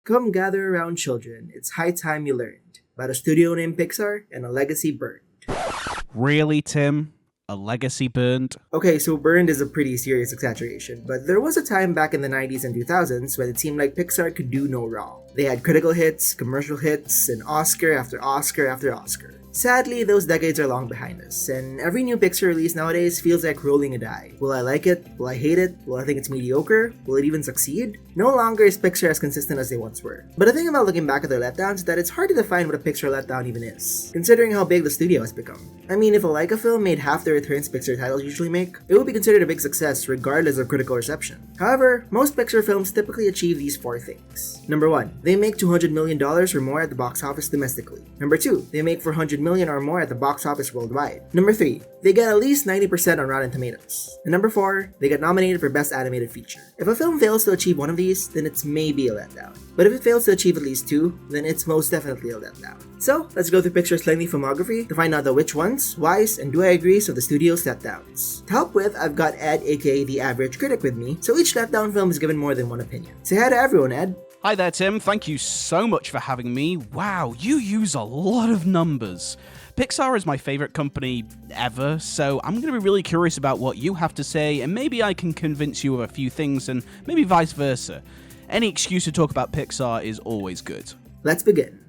Come gather around, children. It's high time you learned about a studio named Pixar and a legacy burned. Really, Tim? A legacy burned? Okay, so burned is a pretty serious exaggeration, but there was a time back in the 90s and 2000s when it seemed like Pixar could do no wrong. They had critical hits, commercial hits, and Oscar after Oscar after Oscar. Sadly, those decades are long behind us, and every new Pixar release nowadays feels like rolling a die. Will I like it? Will I hate it? Will I think it's mediocre? Will it even succeed? No longer is Pixar as consistent as they once were. But the thing about looking back at their letdowns is that it's hard to define what a Pixar letdown even is, considering how big the studio has become. I mean, if a Laika film made half the returns Pixar titles usually make, it would be considered a big success regardless of critical reception. However, most Pixar films typically achieve these four things. Number 1, they make $200 million or more at the box office domestically. Number 2, they make $400 million or more at the box office worldwide. Number 3, they get at least 90% on Rotten Tomatoes. And number 4, they get nominated for Best Animated Feature. If a film fails to achieve one of these, then it's maybe a letdown. But if it fails to achieve at least two, then it's most definitely a letdown. So, let's go through Pixar's lengthy filmography to find out the which ones, whys, and do I agrees of the studio's letdowns. To help with, I've got Ed, aka the average critic, with me, so each letdown film is given more than one opinion. Say hi to everyone, Ed. Hi there, Tim. Thank you so much for having me. Wow, you use a lot of numbers. Pixar is my favorite company ever, so I'm going to be really curious about what you have to say, and maybe I can convince you of a few things, and maybe vice versa. Any excuse to talk about Pixar is always good. Let's begin.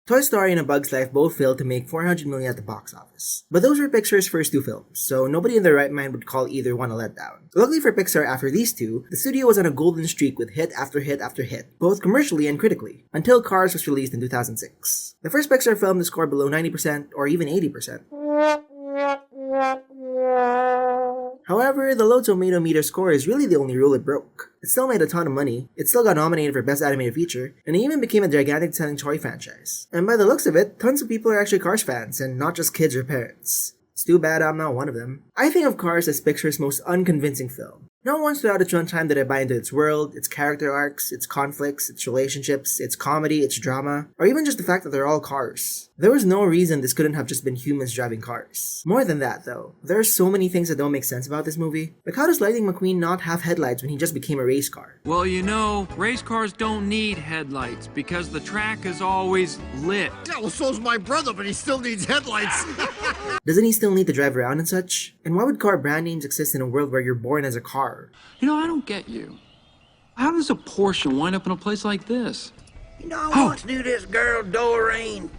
Toy Story and A Bug's Life both failed to make $400 million at the box office. But those were Pixar's first two films, so nobody in their right mind would call either one a letdown. Luckily for Pixar, after these two, the studio was on a golden streak with hit after hit after hit, both commercially and critically, until Cars was released in 2006. The first Pixar film to score below 90% or even 80%. However, the low tomato meter score is really the only rule it broke. It still made a ton of money, it still got nominated for Best Animated Feature, and it even became a gigantic selling toy franchise. And by the looks of it, tons of people are actually Cars fans, and not just kids or parents. It's too bad I'm not one of them. I think of Cars as Pixar's most unconvincing film. Not once throughout its runtime did I buy into its world, its character arcs, its conflicts, its relationships, its comedy, its drama, or even just the fact that they're all cars. There was no reason this couldn't have just been humans driving cars. More than that, though, there are so many things that don't make sense about this movie. Like, how does Lightning McQueen not have headlights when he just became a race car? Well, you know, race cars don't need headlights because the track is always lit. Yeah, well, so's my brother, but he still needs headlights. Doesn't he still need to drive around and such? And why would car brand names exist in a world where you're born as a car? You know, I don't get you. How does a Porsche wind up in a place like this? You know, I once knew this girl, Doreen.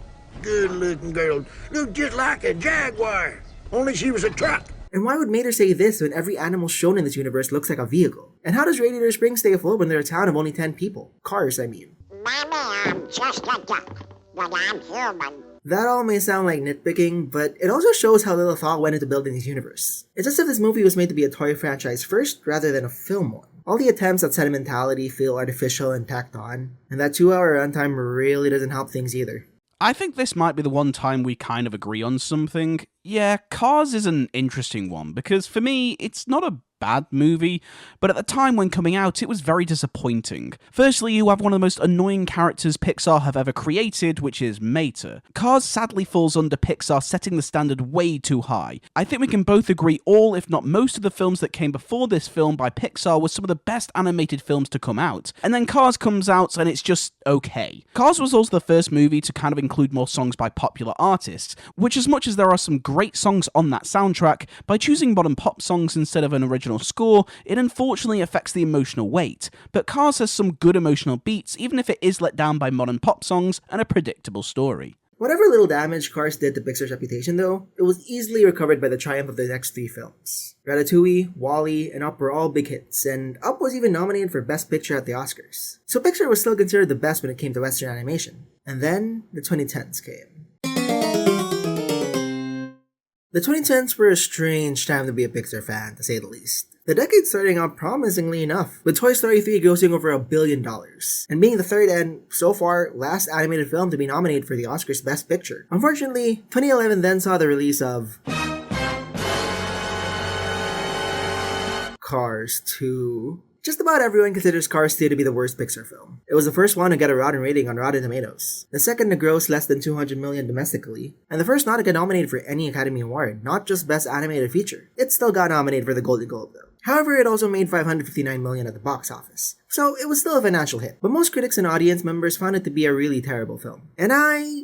Good-looking girl. Looked just like a Jaguar. Only she was a truck. And why would Mater say this when every animal shown in this universe looks like a vehicle? And how does Radiator Springs stay afloat when they're a town of only 10 people? Cars, I mean. Mommy, I'm just a duck, but I'm human. That all may sound like nitpicking, but it also shows how little thought went into building this universe. It's as if this movie was made to be a toy franchise first, rather than a film one. All the attempts at sentimentality feel artificial and tacked on, and that 2-hour runtime really doesn't help things either. I think this might be the one time we kind of agree on something. Yeah, Cars is an interesting one, because for me, it's not a bad movie, but at the time when coming out, it was very disappointing. Firstly, you have one of the most annoying characters Pixar have ever created, which is Mater. Cars sadly falls under Pixar setting the standard way too high. I think we can both agree all, if not most of the films that came before this film by Pixar were some of the best animated films to come out, and then Cars comes out and it's just okay. Cars was also the first movie to kind of include more songs by popular artists, which as much as there are some great songs on that soundtrack, by choosing modern pop songs instead of an original score, it unfortunately affects the emotional weight, but Cars has some good emotional beats even if it is let down by modern pop songs and a predictable story. Whatever little damage Cars did to Pixar's reputation though, it was easily recovered by the triumph of the next three films. Ratatouille, WALL-E, and Up were all big hits, and Up was even nominated for Best Picture at the Oscars. So Pixar was still considered the best when it came to Western animation. And then, the 2010s came. The 2010s were a strange time to be a Pixar fan, to say the least. The decade starting out promisingly enough, with Toy Story 3 grossing over $1 billion, and being the third and, so far, last animated film to be nominated for the Oscars Best Picture. Unfortunately, 2011 then saw the release of Cars 2. Just about everyone considers Cars 2 to be the worst Pixar film. It was the first one to get a rotten rating on Rotten Tomatoes, the second to gross less than $200 million domestically, and the first not to get nominated for any Academy Award, not just Best Animated Feature. It still got nominated for the Golden Globe though. However, it also made $559 million at the box office, so it was still a financial hit. But most critics and audience members found it to be a really terrible film, and I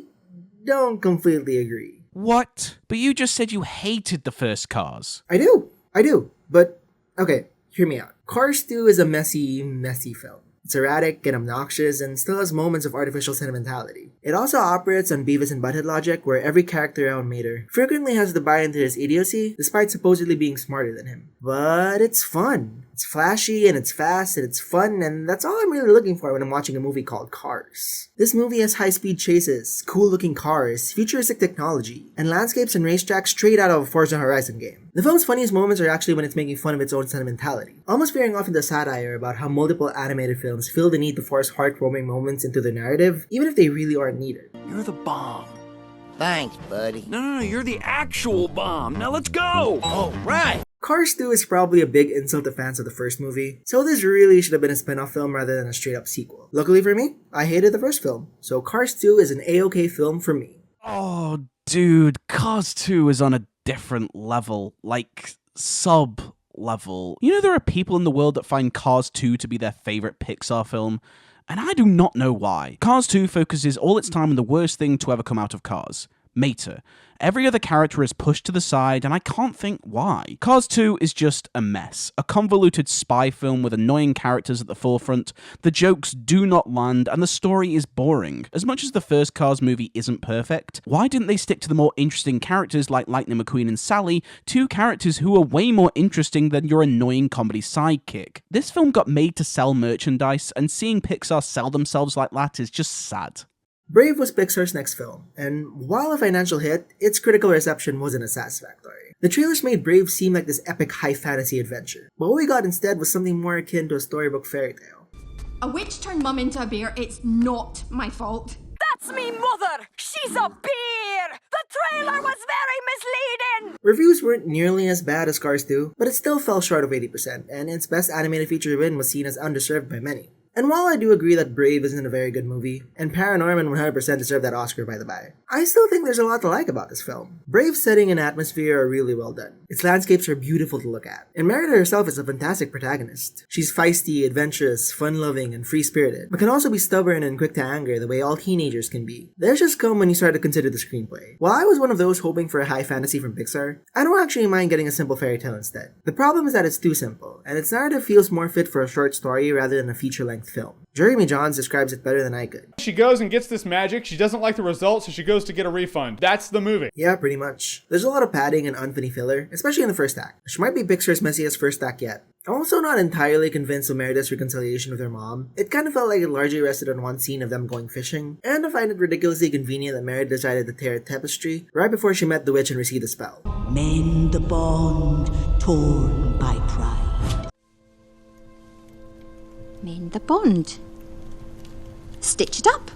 don't completely agree. What? But you just said you hated the first Cars. I do, but okay, hear me out. Cars 2 is a messy film. It's erratic and obnoxious and still has moments of artificial sentimentality. It also operates on Beavis and Butthead logic where every character around Mater frequently has to buy into his idiocy despite supposedly being smarter than him. But it's fun. It's flashy and it's fast and it's fun, and that's all I'm really looking for when I'm watching a movie called Cars. This movie has high-speed chases, cool-looking cars, futuristic technology, and landscapes and racetracks straight out of a Forza Horizon game. The film's funniest moments are actually when it's making fun of its own sentimentality, almost veering off into satire about how multiple animated films feel the need to force heartwarming moments into the narrative, even if they really aren't needed. You're the bomb. Thanks, buddy. No, you're the actual bomb. Now let's go. All right. Cars 2 is probably a big insult to fans of the first movie, so this really should have been a spin-off film rather than a straight-up sequel. Luckily for me, I hated the first film, so Cars 2 is an A-OK film for me. Oh, dude, Cars 2 is on a different level, like sub-level. You know there are people in the world that find Cars 2 to be their favorite Pixar film, and I do not know why. Cars 2 focuses all its time on the worst thing to ever come out of Cars, Mater. Every other character is pushed to the side, and I can't think why. Cars 2 is just a mess. A convoluted spy film with annoying characters at the forefront, the jokes do not land, and the story is boring. As much as the first Cars movie isn't perfect, why didn't they stick to the more interesting characters like Lightning McQueen and Sally, two characters who are way more interesting than your annoying comedy sidekick? This film got made to sell merchandise, and seeing Pixar sell themselves like that is just sad. Brave was Pixar's next film, and while a financial hit, its critical reception wasn't as satisfactory. The trailers made Brave seem like this epic high fantasy adventure, but what we got instead was something more akin to a storybook fairy tale. A witch turned mum into a bear, it's not my fault. That's me mother! She's a bear! The trailer was very misleading! Reviews weren't nearly as bad as Cars 2, but it still fell short of 80%, and its best animated feature win was seen as undeserved by many. And while I do agree that Brave isn't a very good movie, and Paranorman 100% deserved that Oscar by the by, I still think there's a lot to like about this film. Brave's setting and atmosphere are really well done. Its landscapes are beautiful to look at, and Merida herself is a fantastic protagonist. She's feisty, adventurous, fun-loving, and free-spirited, but can also be stubborn and quick to anger the way all teenagers can be. There's just come when you start to consider the screenplay. While I was one of those hoping for a high fantasy from Pixar, I don't actually mind getting a simple fairy tale instead. The problem is that it's too simple, and its narrative feels more fit for a short story rather than a feature-length film. Jeremy Johns describes it better than I could. She goes and gets this magic, she doesn't like the results, so she goes to get a refund. That's the movie. Yeah, pretty much. There's a lot of padding and unfunny filler, especially in the first act, which might be Pixar's messiest first act yet. I'm also not entirely convinced of Merida's reconciliation with her mom. It kind of felt like it largely rested on one scene of them going fishing, and I find it ridiculously convenient that Merida decided to tear a tapestry right before she met the witch and received the spell. Mend the bond torn by pride. Mend the bond. Stitch it up.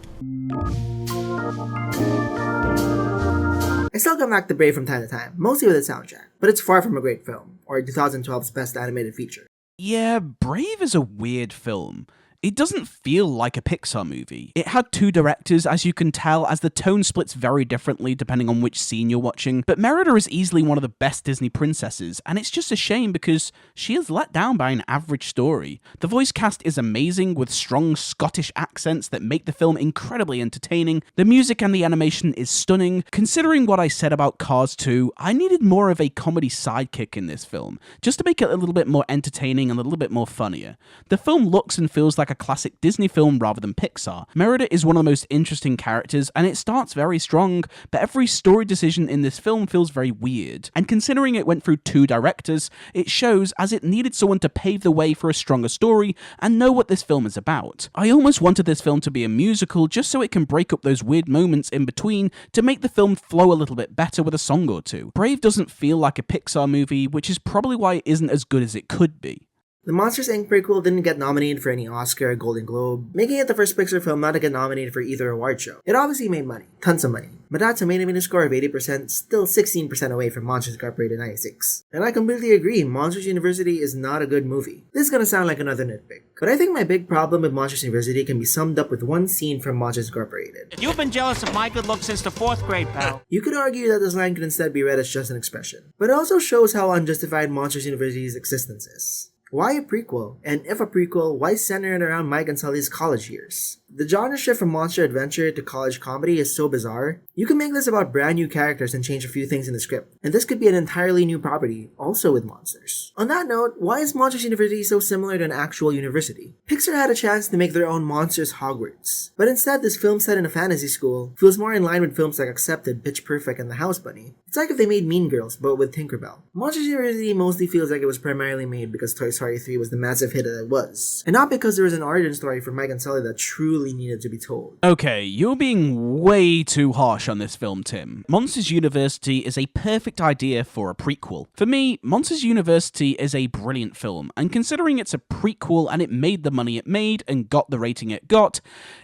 I still come back to Brave from time to time, mostly with its soundtrack, but it's far from a great film, or 2012's best animated feature. Yeah, Brave is a weird film. It doesn't feel like a Pixar movie. It had two directors, as you can tell, as the tone splits very differently depending on which scene you're watching, but Merida is easily one of the best Disney princesses, and it's just a shame because she is let down by an average story. The voice cast is amazing, with strong Scottish accents that make the film incredibly entertaining. The music and the animation is stunning. Considering what I said about Cars 2, I needed more of a comedy sidekick in this film, just to make it a little bit more entertaining and a little bit more funnier. The film looks and feels like a classic Disney film rather than Pixar. Merida is one of the most interesting characters, and it starts very strong, but every story decision in this film feels very weird. And considering it went through two directors, it shows as it needed someone to pave the way for a stronger story and know what this film is about. I almost wanted this film to be a musical just so it can break up those weird moments in between to make the film flow a little bit better with a song or two. Brave doesn't feel like a Pixar movie, which is probably why it isn't as good as it could be. The Monsters Inc. prequel didn't get nominated for any Oscar or Golden Globe, making it the first Pixar film not to get nominated for either award show. It obviously made money, tons of money, but that tomato meter score of 80% still 16% away from Monsters Incorporated 96. And I completely agree, Monsters University is not a good movie. This is gonna sound like another nitpick, but I think my big problem with Monsters University can be summed up with one scene from Monsters Incorporated. You've been jealous of my good looks since the 4th grade, pal. You could argue that this line could instead be read as just an expression, but it also shows how unjustified Monsters University's existence is. Why a prequel? And if a prequel, why center it around Mike and Sully's college years? The genre shift from monster adventure to college comedy is so bizarre. You can make this about brand new characters and change a few things in the script, and this could be an entirely new property, also with monsters. On that note, why is Monsters University so similar to an actual university? Pixar had a chance to make their own Monsters Hogwarts, but instead this film set in a fantasy school feels more in line with films like Accepted, Pitch Perfect, and The House Bunny. It's like if they made Mean Girls, but with Tinkerbell. Monsters University mostly feels like it was primarily made because Toy Story 3 was the massive hit that it was, and not because there was an origin story for Mike and Sully that truly needed to be told. Okay, you're being way too harsh on this film, Tim. Monsters University is a perfect idea for a prequel. For me, Monsters University is a brilliant film, and considering it's a prequel and it made the money it made and got the rating it got,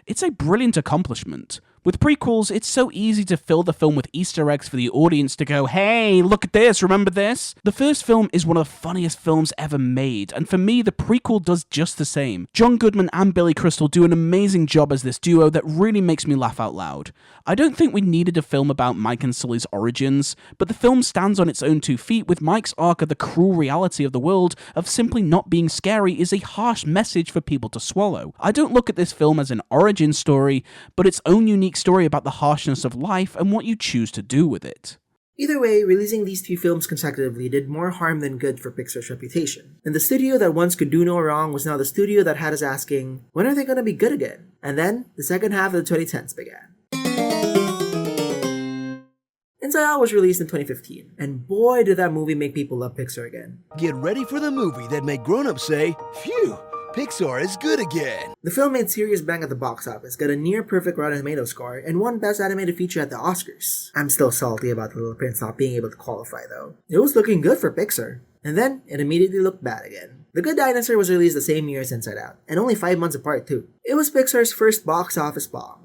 it's a brilliant accomplishment. With prequels, it's so easy to fill the film with Easter eggs for the audience to go, hey, look at this, remember this? The first film is one of the funniest films ever made, and for me, the prequel does just the same. John Goodman and Billy Crystal do an amazing job as this duo that really makes me laugh out loud. I don't think we needed a film about Mike and Sully's origins, but the film stands on its own 2 feet with Mike's arc of the cruel reality of the world of simply not being scary is a harsh message for people to swallow. I don't look at this film as an origin story, but its own unique story about the harshness of life and what you choose to do with it. Either way, releasing these 2 films consecutively did more harm than good for Pixar's reputation. And the studio that once could do no wrong was now the studio that had us asking, when are they gonna be good again? And then, the second half of the 2010s began. Inside Out was released in 2015, and boy did that movie make people love Pixar again. Get ready for the movie that made grown-ups say, phew! Pixar is good again! The film made serious bang at the box office, got a near-perfect Rotten Tomatoes score, and won Best Animated Feature at the Oscars. I'm still salty about The Little Prince not being able to qualify though. It was looking good for Pixar. And then, it immediately looked bad again. The Good Dinosaur was released the same year as Inside Out, and only 5 months apart too. It was Pixar's first box office bomb.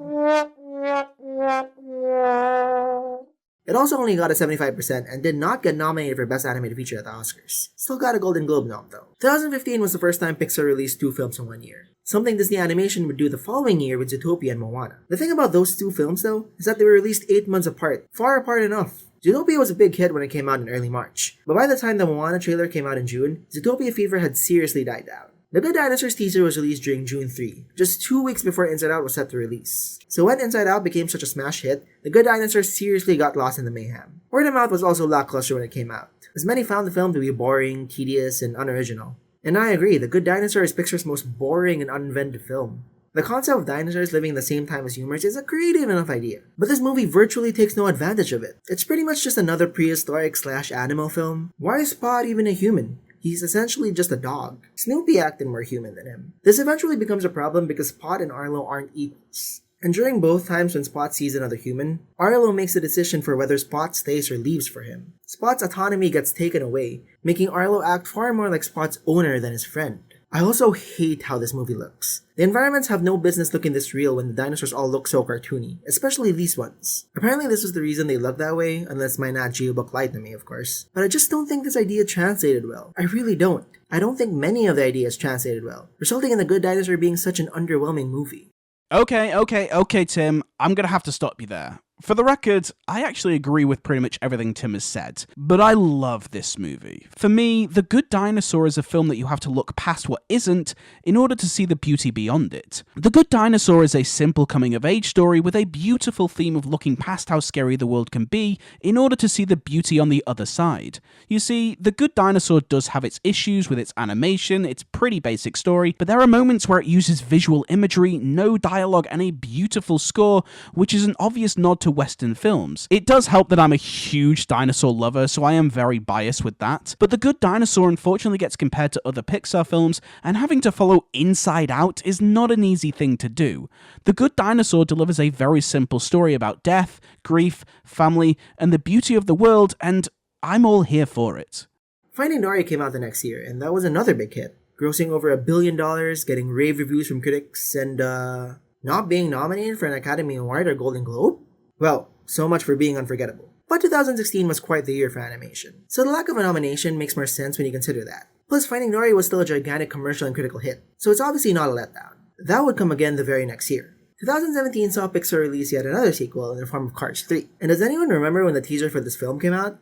It also only got a 75% and did not get nominated for Best Animated Feature at the Oscars. Still got a Golden Globe nom though. 2015 was the first time Pixar released 2 films in 1 year. Something Disney Animation would do the following year with Zootopia and Moana. The thing about those 2 films though, is that they were released 8 months apart. Far apart enough. Zootopia was a big hit when it came out in early March. But by the time the Moana trailer came out in June, Zootopia fever had seriously died down. The Good Dinosaurs teaser was released during June 3, just 2 weeks before Inside Out was set to release. So when Inside Out became such a smash hit, The Good Dinosaurs seriously got lost in the mayhem. Word of mouth was also lackluster when it came out, as many found the film to be boring, tedious, and unoriginal. And I agree, The Good Dinosaur is Pixar's most boring and uninventive film. The concept of dinosaurs living in the same time as humans is a creative enough idea, but this movie virtually takes no advantage of it. It's pretty much just another prehistoric/animal film. Why is Spot even a human? He's essentially just a dog. Snoopy acted more human than him. This eventually becomes a problem because Spot and Arlo aren't equals. And during both times when Spot sees another human, Arlo makes a decision for whether Spot stays or leaves for him. Spot's autonomy gets taken away, making Arlo act far more like Spot's owner than his friend. I also hate how this movie looks. The environments have no business looking this real when the dinosaurs all look so cartoony, especially these ones. Apparently this was the reason they look that way, unless my Nat Geo book lied to me, of course. But I just don't think this idea translated well. I really don't. I don't think many of the ideas translated well, resulting in The Good Dinosaur being such an underwhelming movie. Okay, Tim, I'm gonna have to stop you there. For the record, I actually agree with pretty much everything Tim has said, but I love this movie. For me, The Good Dinosaur is a film that you have to look past what isn't in order to see the beauty beyond it. The Good Dinosaur is a simple coming-of-age story with a beautiful theme of looking past how scary the world can be in order to see the beauty on the other side. You see, The Good Dinosaur does have its issues with its animation, its pretty basic story, but there are moments where it uses visual imagery, no dialogue, and a beautiful score, which is an obvious nod to Western films. It does help that I'm a huge dinosaur lover, so I am very biased with that, but The Good Dinosaur unfortunately gets compared to other Pixar films, and having to follow Inside Out is not an easy thing to do. The Good Dinosaur delivers a very simple story about death, grief, family, and the beauty of the world, and I'm all here for it. Finding Dory came out the next year, and that was another big hit. grossing over $1 billion, getting rave reviews from critics, and not being nominated for an Academy Award or Golden Globe? Well, so much for being unforgettable. But 2016 was quite the year for animation, so the lack of a nomination makes more sense when you consider that. Plus, Finding Dory was still a gigantic commercial and critical hit, so it's obviously not a letdown. That would come again the very next year. 2017 saw Pixar release yet another sequel in the form of Cars 3. And does anyone remember when the teaser for this film came out?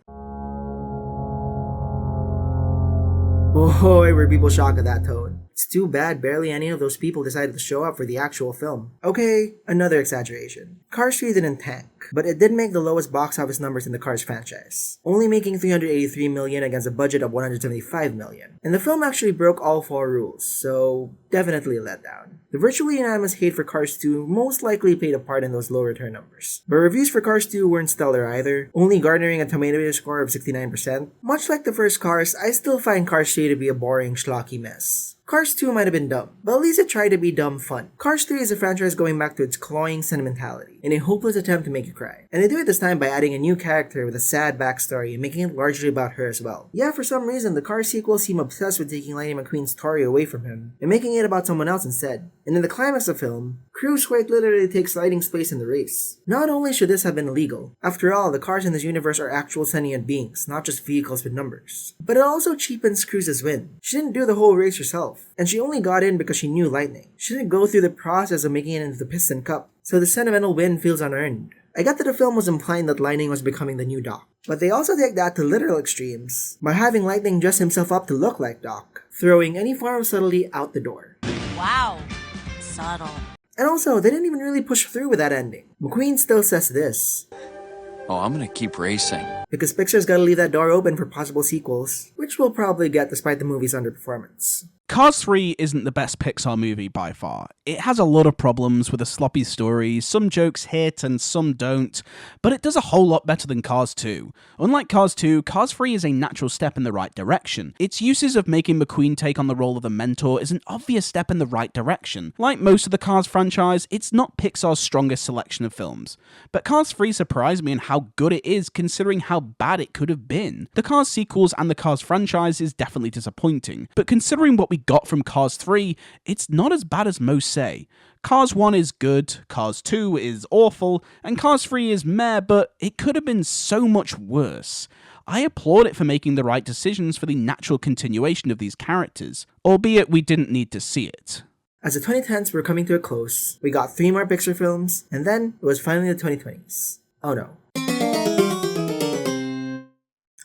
Boy, were people shocked at that tone. It's too bad barely any of those people decided to show up for the actual film. Okay, another exaggeration. Cars 3 didn't tank, but it did make the lowest box office numbers in the Cars franchise, only making $383 million against a budget of $175 million. And the film actually broke all 4 rules, so definitely a letdown. The virtually unanimous hate for Cars 2 most likely played a part in those low return numbers. But reviews for Cars 2 weren't stellar either, only garnering a tomato score of 69%. Much like the first Cars, I still find Cars 3 to be a boring, schlocky mess. Cars 2 might have been dumb, but at least it tried to be dumb fun. Cars 3 is a franchise going back to its cloying sentimentality, in a hopeless attempt to make you cry. And they do it this time by adding a new character with a sad backstory and making it largely about her as well. Yeah, for some reason, the Cars sequels seem obsessed with taking Lightning McQueen's story away from him, and making it about someone else instead. And in the climax of the film, Cruise quite literally takes Lightning's place in the race. Not only should this have been illegal, after all, the cars in this universe are actual sentient beings, not just vehicles with numbers. But it also cheapens Cruise's win. She didn't do the whole race herself, and she only got in because she knew Lightning. She didn't go through the process of making it into the Piston Cup, so the sentimental win feels unearned. I get that the film was implying that Lightning was becoming the new Doc, but they also take that to literal extremes by having Lightning dress himself up to look like Doc, throwing any form of subtlety out the door. Wow, subtle. And also, they didn't even really push through with that ending. McQueen still says this: Oh, I'm gonna keep racing. Because Pixar's gotta leave that door open for possible sequels, which we'll probably get despite the movie's underperformance. Cars 3 isn't the best Pixar movie by far. It has a lot of problems with a sloppy story, some jokes hit and some don't, but it does a whole lot better than Cars 2. Unlike Cars 2, Cars 3 is a natural step in the right direction. Its uses of making McQueen take on the role of a mentor is an obvious step in the right direction. Like most of the Cars franchise, it's not Pixar's strongest selection of films. But Cars 3 surprised me in how good it is considering how bad it could have been. The Cars sequels and the Cars franchise is definitely disappointing, but considering what we got from Cars 3, it's not as bad as most say. Cars 1 is good, Cars 2 is awful, and Cars 3 is meh, but it could have been so much worse. I applaud it for making the right decisions for the natural continuation of these characters, albeit we didn't need to see it. As the 2010s were coming to a close, we got 3 more Pixar films, and then it was finally the 2020s. Oh no.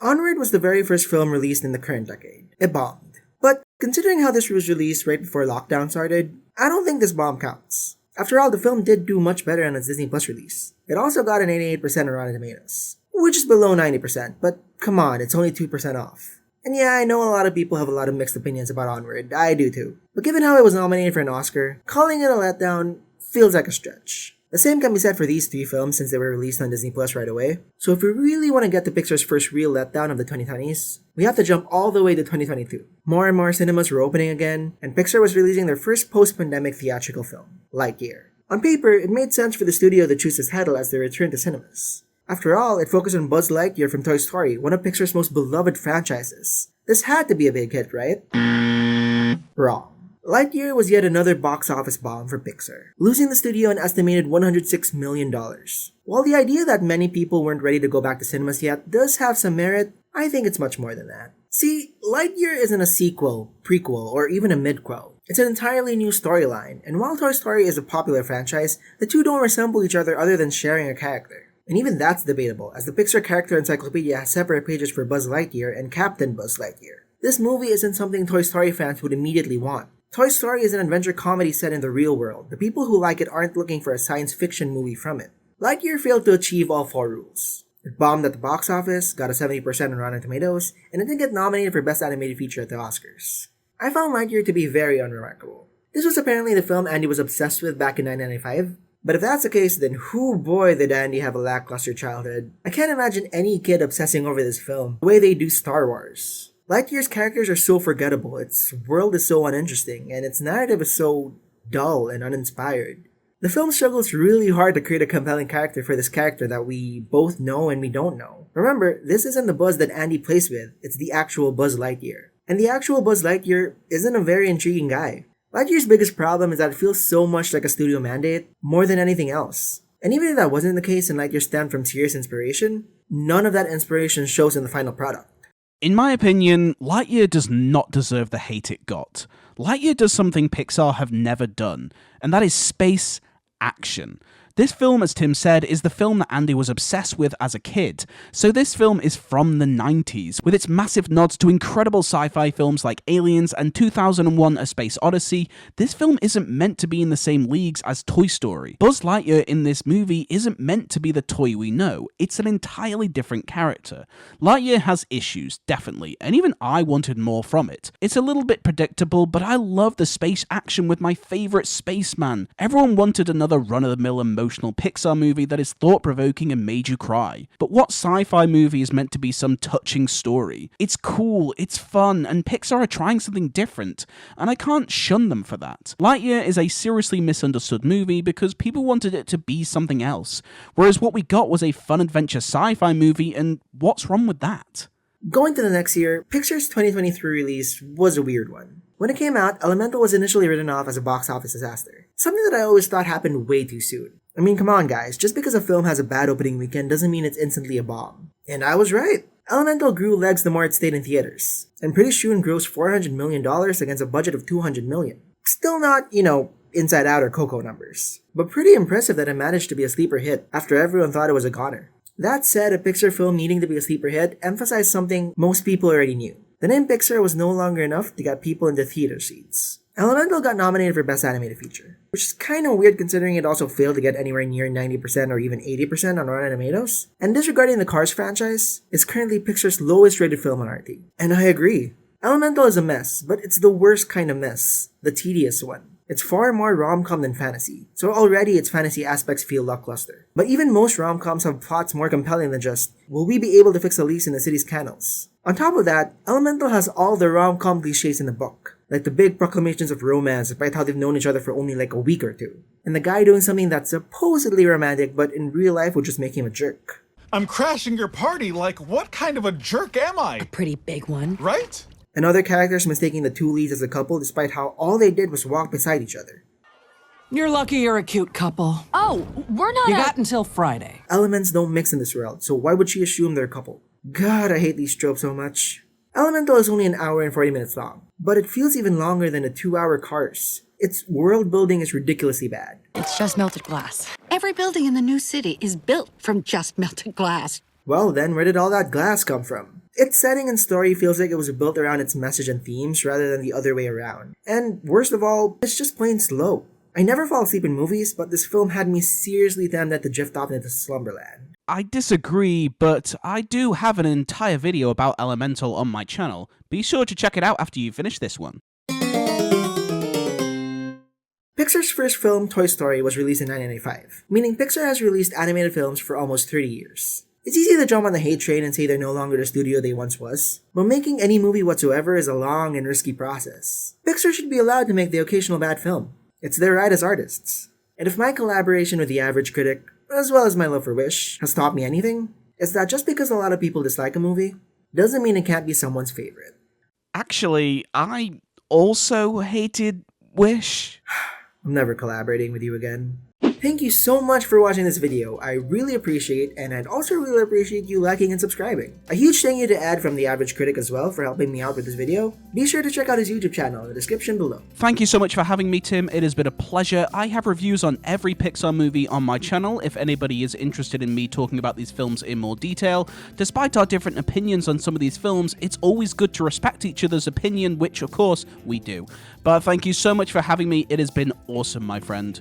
Onward was the very first film released in the current decade. It bombed. But considering how this was released right before lockdown started, I don't think this bomb counts. After all, the film did do much better on its Disney Plus release. It also got an 88% on Rotten Tomatoes, which is below 90%, but come on, it's only 2% off. And yeah, I know a lot of people have a lot of mixed opinions about Onward, I do too. But given how it was nominated for an Oscar, calling it a letdown feels like a stretch. The same can be said for these 3 films since they were released on Disney Plus right away. So if we really want to get to Pixar's first real letdown of the 2020s, we have to jump all the way to 2022. More and more cinemas were opening again, and Pixar was releasing their first post-pandemic theatrical film, Lightyear. On paper, it made sense for the studio to choose this title as they returned to cinemas. After all, it focused on Buzz Lightyear from Toy Story, one of Pixar's most beloved franchises. This had to be a big hit, right? Wrong. Lightyear was yet another box office bomb for Pixar, losing the studio an estimated $106 million. While the idea that many people weren't ready to go back to cinemas yet does have some merit, I think it's much more than that. See, Lightyear isn't a sequel, prequel, or even a midquel. It's an entirely new storyline, and while Toy Story is a popular franchise, the two don't resemble each other than sharing a character. And even that's debatable, as the Pixar Character Encyclopedia has separate pages for Buzz Lightyear and Captain Buzz Lightyear. This movie isn't something Toy Story fans would immediately want. Toy Story is an adventure comedy set in the real world. The people who like it aren't looking for a science fiction movie from it. Lightyear failed to achieve all 4 rules. It bombed at the box office, got a 70% on Rotten Tomatoes, and it didn't get nominated for Best Animated Feature at the Oscars. I found Lightyear to be very unremarkable. This was apparently the film Andy was obsessed with back in 1995, but if that's the case, then whoo boy did Andy have a lackluster childhood. I can't imagine any kid obsessing over this film the way they do Star Wars. Lightyear's characters are so forgettable, its world is so uninteresting, and its narrative is so dull and uninspired. The film struggles really hard to create a compelling character for this character that we both know and we don't know. Remember, this isn't the Buzz that Andy plays with, it's the actual Buzz Lightyear. And the actual Buzz Lightyear isn't a very intriguing guy. Lightyear's biggest problem is that it feels so much like a studio mandate, more than anything else. And even if that wasn't the case and Lightyear stemmed from serious inspiration, none of that inspiration shows in the final product. In my opinion, Lightyear does not deserve the hate it got. Lightyear does something Pixar have never done, and that is space action. This film, as Tim said, is the film that Andy was obsessed with as a kid. So this film is from the 90s, with its massive nods to incredible sci-fi films like Aliens and 2001: A Space Odyssey. This film isn't meant to be in the same leagues as Toy Story. Buzz Lightyear in this movie isn't meant to be the toy we know. It's an entirely different character. Lightyear has issues, definitely, and even I wanted more from it. It's a little bit predictable, but I love the space action with my favorite spaceman. Everyone wanted another run-of-the-mill emotional Pixar movie that is thought-provoking and made you cry. But what sci-fi movie is meant to be some touching story? It's cool, it's fun, and Pixar are trying something different, and I can't shun them for that. Lightyear is a seriously misunderstood movie because people wanted it to be something else, whereas what we got was a fun adventure sci-fi movie, and what's wrong with that? Going to the next year, Pixar's 2023 release was a weird one. When it came out, Elemental was initially written off as a box office disaster, something that I always thought happened way too soon. I mean, come on guys, just because a film has a bad opening weekend doesn't mean it's instantly a bomb. And I was right. Elemental grew legs the more it stayed in theaters, and pretty soon grossed $400 million against a budget of $200 million. Still not, Inside Out or Coco numbers, but pretty impressive that it managed to be a sleeper hit after everyone thought it was a goner. That said, a Pixar film needing to be a sleeper hit emphasized something most people already knew. The name Pixar was no longer enough to get people into theater seats. Elemental got nominated for Best Animated Feature, which is kinda weird considering it also failed to get anywhere near 90% or even 80% on Rotten Tomatoes. And disregarding the Cars franchise, it's currently Pixar's lowest rated film on RT. And I agree. Elemental is a mess, but it's the worst kind of mess. The tedious one. It's far more rom-com than fantasy, so already its fantasy aspects feel lackluster. But even most rom-coms have plots more compelling than just, will we be able to fix the leaks in the city's canals? On top of that, Elemental has all the rom-com cliches in the book, like the big proclamations of romance despite how they've known each other for only like a week or two, and the guy doing something that's supposedly romantic but in real life would just make him a jerk. I'm crashing your party, like what kind of a jerk am I? A pretty big one. Right? And other characters mistaking the two leads as a couple despite how all they did was walk beside each other. You're lucky you're a cute couple. Oh, we're not. You got until Friday. Elements don't mix in this world, so why would she assume they're a couple? God, I hate these tropes so much. Elemental is only an hour and 40 minutes long, but it feels even longer than the 2-hour Cars. Its world building is ridiculously bad. It's just melted glass. Every building in the new city is built from just melted glass. Well then, where did all that glass come from? Its setting and story feels like it was built around its message and themes rather than the other way around. And worst of all, it's just plain slow. I never fall asleep in movies, but this film had me seriously tempted to drift off into slumberland. I disagree, but I do have an entire video about Elemental on my channel. Be sure to check it out after you finish this one. Pixar's first film, Toy Story, was released in 1995, meaning Pixar has released animated films for almost 30 years. It's easy to jump on the hate train and say they're no longer the studio they once was, but making any movie whatsoever is a long and risky process. Pixar should be allowed to make the occasional bad film. It's their right as artists. And if my collaboration with the average critic, as well as my love for Wish, has taught me anything, it's that just because a lot of people dislike a movie, doesn't mean it can't be someone's favorite. Actually, I also hated Wish. I'm never collaborating with you again. Thank you so much for watching this video. I really appreciate, and I'd also really appreciate you liking and subscribing. A huge thank you to Ed from The Average Critic as well for helping me out with this video. Be sure to check out his YouTube channel in the description below. Thank you so much for having me, Tim. It has been a pleasure. I have reviews on every Pixar movie on my channel if anybody is interested in me talking about these films in more detail. Despite our different opinions on some of these films, it's always good to respect each other's opinion, which of course we do. But thank you so much for having me. It has been awesome, my friend.